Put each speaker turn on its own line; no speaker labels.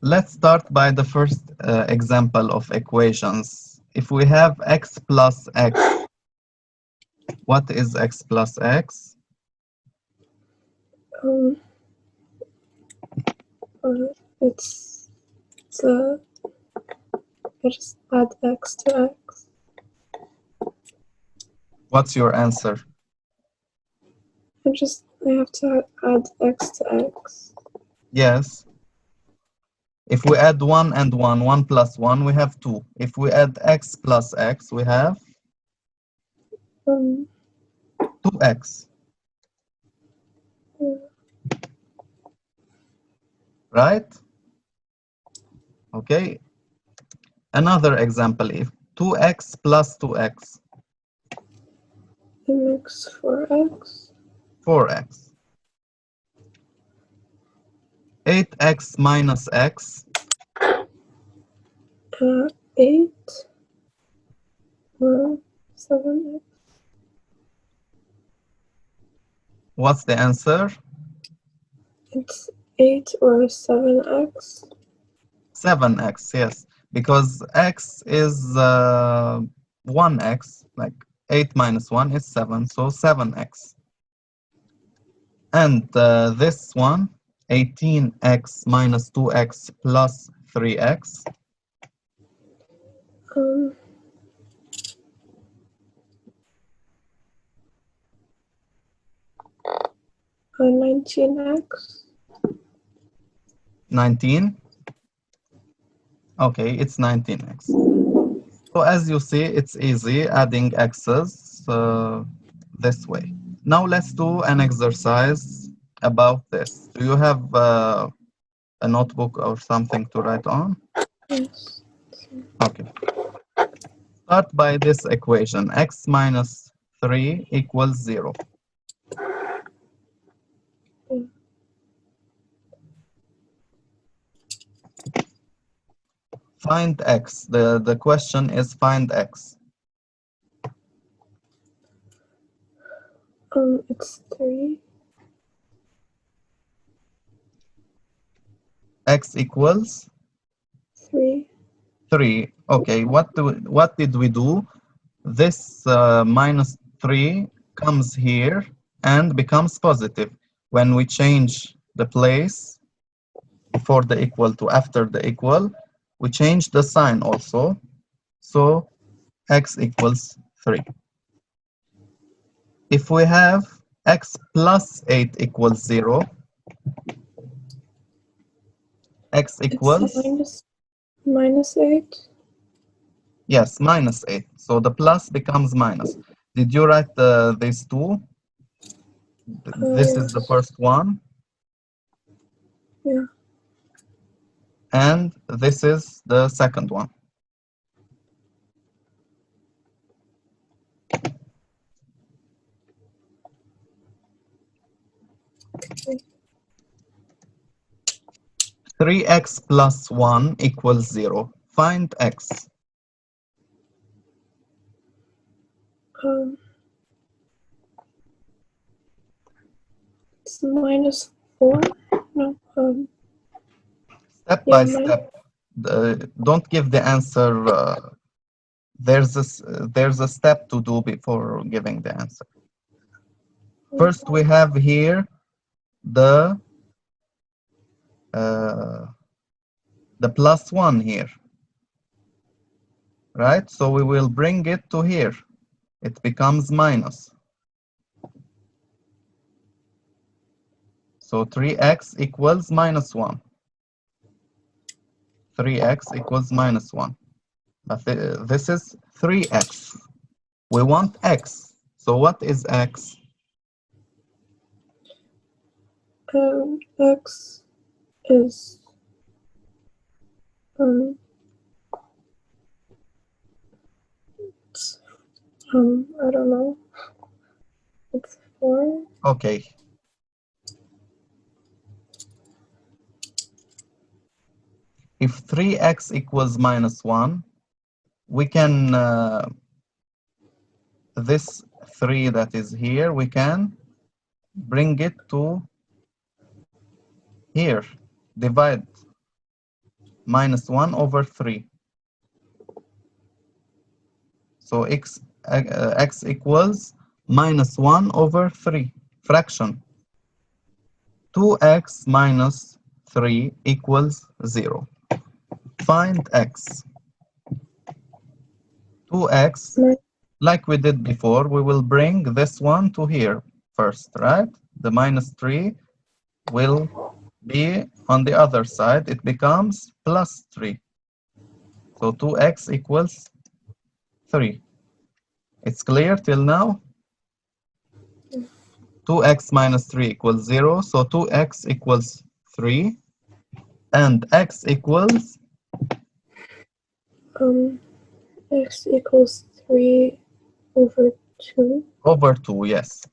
let's start by the first example of equations. If we have x plus x, what is x plus x?
It's I just add x to x.
What's your answer?
I have to add x to x.
Yes. If we add 1 and 1, 1 plus 1, we have 2. If we add x plus x, we have 2x.
Yeah.
Right? Okay. Another example, if 2x plus 2x.
It makes 4x.
4x. 8x minus x.
8 or 7x.
What's the answer?
It's 8 or 7x.
7x, yes. Because x is 1x, like 8 minus 1 is 7, so 7x. And this one, 18x minus 2x plus 3x.
19x.
19. Okay, it's 19x. So as you see, it's easy adding x's this way. Now let's do an exercise about this. Do you have a notebook or something to write on?
Yes.
Okay. Start by this equation. X minus 3 equals 0. Find x. The question is find x.
It's 3.
X equals
3.
3. Okay, what did we do? This minus 3 comes here and becomes positive. When we change the place before the equal to after the equal, we change the sign also. So x equals 3. If we have x plus 8 equals 0, x equals?
It's minus 8.
Yes, minus 8. So the plus becomes minus. Did you write these two? This is the first one.
Yeah.
And this is the second one.
Okay.
3x plus 1 equals 0. Find x.
It's minus 4. No.
Step by step. Don't give the answer. There's a step to do before giving the answer. First, we have here the plus 1 here, right? So we will bring it to here. It becomes minus. So 3x equals minus 1. 3x equals minus 1. But this is 3x. We want x. So what is x?
X is I don't know. It's 4.
Okay. If 3x equals minus 1, we can, this 3 that is here, we can bring it to here, divide. minus 1 over 3. So x equals minus 1 over 3, fraction. 2x minus 3 equals 0. Find x. 2x, like we did before, we will bring this one to here first, right? The minus 3 will be on the other side. It becomes plus 3. So 2x equals 3. It's clear till now? 2x minus 3 equals 0. So 2x equals 3. And x equals
X equals 3 over 2.
over 2, yes.